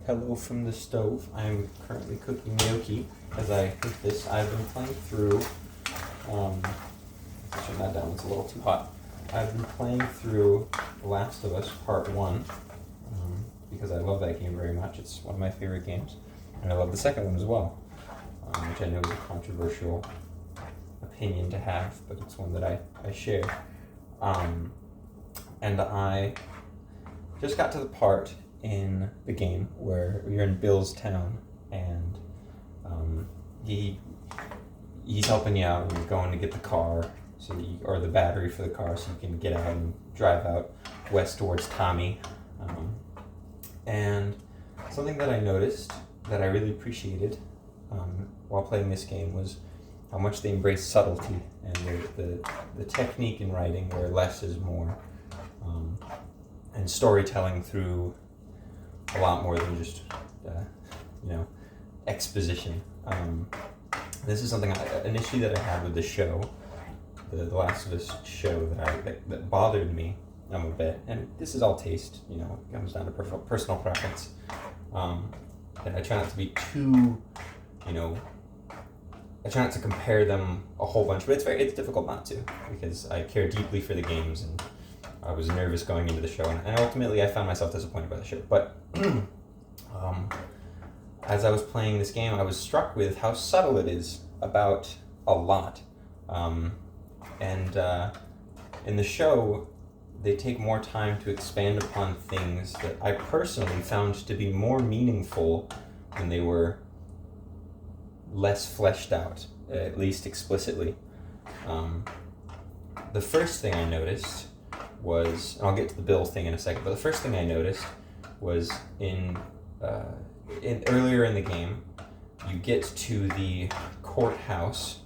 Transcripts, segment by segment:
Hello from the stove. I'm currently cooking gnocchi. As I cook this, I've been playing through, turn that down, it's a little too hot. I've been playing through The Last of Us Part 1, because I love that game very much. It's one of my favorite games. And I love the second one as well, which I know is a controversial opinion to have, but it's one that I share. And I just got to the part in the game where you're in Bill's town, and he's helping you out, and you're going to get the car, or the battery for the car, so you can get out and drive out west towards Tommy. And something that I noticed that I really appreciated while playing this game was how much they embrace subtlety and the technique in writing where less is more, and storytelling through a lot more than just exposition. This is something an issue that I had with the show, the Last of Us show, that bothered me a bit. And this is all taste, it comes down to personal preference. And I try not to be too, I try not to compare them a whole bunch, but it's difficult not to, because I care deeply for the games, and I was nervous going into the show, and ultimately I found myself disappointed by the show. But as I was playing this game, I was struck with how subtle it is about a lot. And in the show, they take more time to expand upon things that I personally found to be more meaningful when they were less fleshed out, at least explicitly. The first thing I noticed was, and I'll get to the Bill thing in a second, but the first thing I noticed was in earlier in the game, you get to the courthouse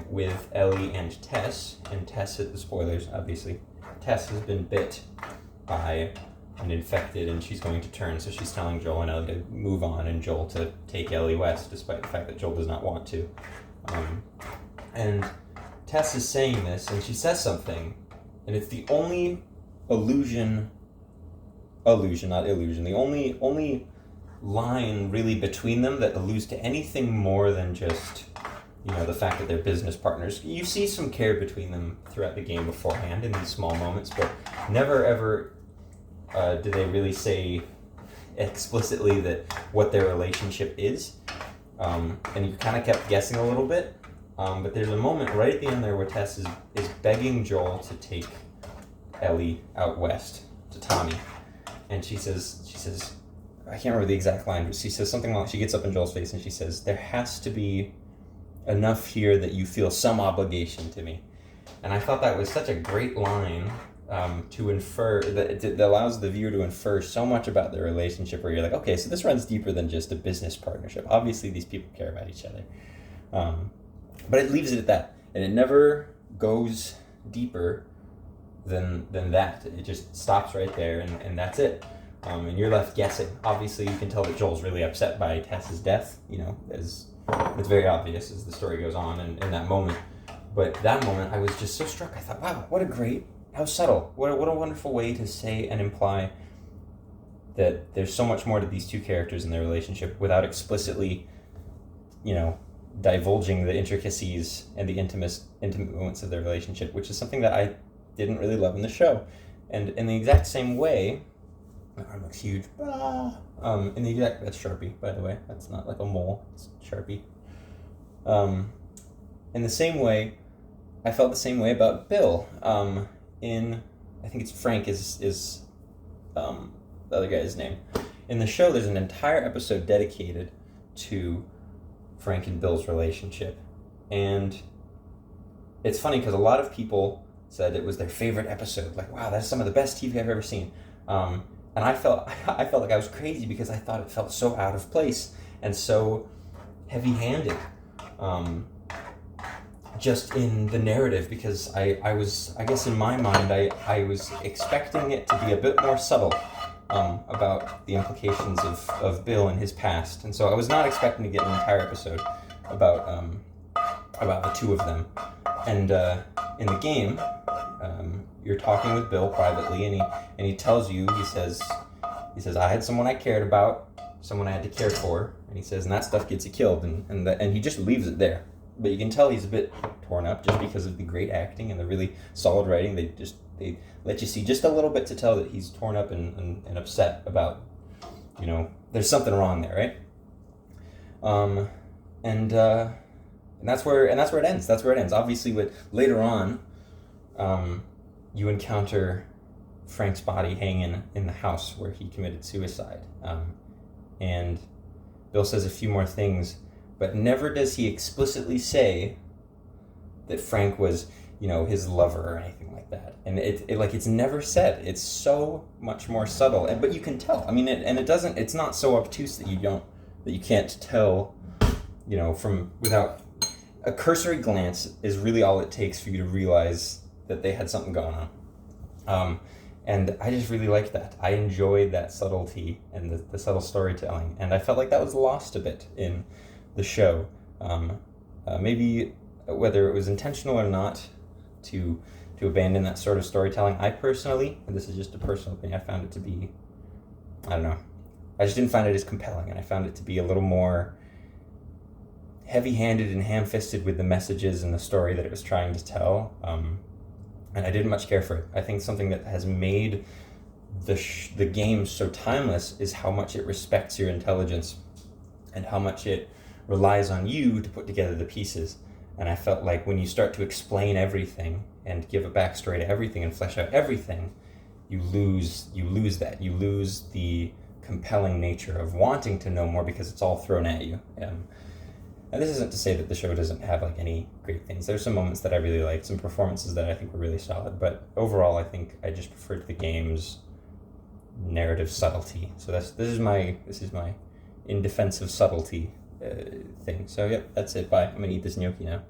with Ellie and Tess, and Tess, the spoilers obviously, Tess has been bit by an infected, and she's going to turn, so she's telling Joel and Ellie to move on, and Joel to take Ellie west, despite the fact that Joel does not want to. And Tess is saying this, and she says something, and it's the only illusion, not illusion, the only line really between them that alludes to anything more than just, the fact that they're business partners. You see some care between them throughout the game beforehand in these small moments, but never ever do they really say explicitly that what their relationship is. And you kind of kept guessing a little bit. But there's a moment right at the end there where Tess is begging Joel to take Ellie out west to Tommy. And she says, I can't remember the exact line, but she says something like, she gets up in Joel's face and she says, there has to be enough here that you feel some obligation to me. And I thought that was such a great line to infer, that it allows the viewer to infer so much about their relationship, where you're like, okay, so this runs deeper than just a business partnership. Obviously, these people care about each other. But it leaves it at that, and it never goes deeper than that. It just stops right there, and that's it. And you're left guessing. Obviously, you can tell that Joel's really upset by Tess's death, as it's very obvious as the story goes on in that moment. But that moment, I was just so struck. I thought, wow, how subtle. What a wonderful way to say and imply that there's so much more to these two characters and their relationship without explicitly, divulging the intricacies and the intimate moments of their relationship, which is something that I didn't really love in the show. And in the exact same way, my arm looks huge. That's Sharpie, by the way. That's not like a mole. It's Sharpie. In the same way, I felt the same way about Bill. I think it's Frank is the other guy's name. In the show, there's an entire episode dedicated to Frank and Bill's relationship. And it's funny because a lot of people said it was their favorite episode. Like, wow, that's some of the best TV I've ever seen. And I felt like I was crazy because I thought it felt so out of place and so heavy-handed, just in the narrative, because I guess in my mind, I was expecting it to be a bit more subtle about the implications of Bill and his past. And so I was not expecting to get an entire episode about the two of them. And in the game, you're talking with Bill privately, and he tells you, he says, I had someone I cared about, someone I had to care for, and he says, and that stuff gets you killed, and he just leaves it there. But you can tell he's a bit torn up just because of the great acting and the really solid writing. They let you see just a little bit to tell that he's torn up and upset about, there's something wrong there, right? And that's where it ends. That's where it ends. Obviously, later on, you encounter Frank's body hanging in the house where he committed suicide, and Bill says a few more things, but never does he explicitly say that Frank was, his lover or anything like that. And it's never said. It's so much more subtle, but you can tell. I mean, it's not so obtuse that you can't tell, from without a cursory glance is really all it takes for you to realize that they had something going on. And I just really liked that. I enjoyed that subtlety and the subtle storytelling, and I felt like that was lost a bit in the show. Maybe whether it was intentional or not to abandon that sort of storytelling. I personally, and this is just a personal opinion, I found it to be, I don't know, I just didn't find it as compelling, and I found it to be a little more heavy-handed and ham-fisted with the messages and the story that it was trying to tell. And I didn't much care for it. I think something that has made the game so timeless is how much it respects your intelligence and how much it relies on you to put together the pieces. And I felt like when you start to explain everything and give a backstory to everything and flesh out everything, you lose that. You lose the compelling nature of wanting to know more because it's all thrown at you. And this isn't to say that the show doesn't have any great things. There's some moments that I really liked, some performances that I think were really solid, but overall I think I just preferred the game's narrative subtlety. So this is my in defense of subtlety thing. So yep, that's it. Bye. I'm gonna eat this gnocchi now.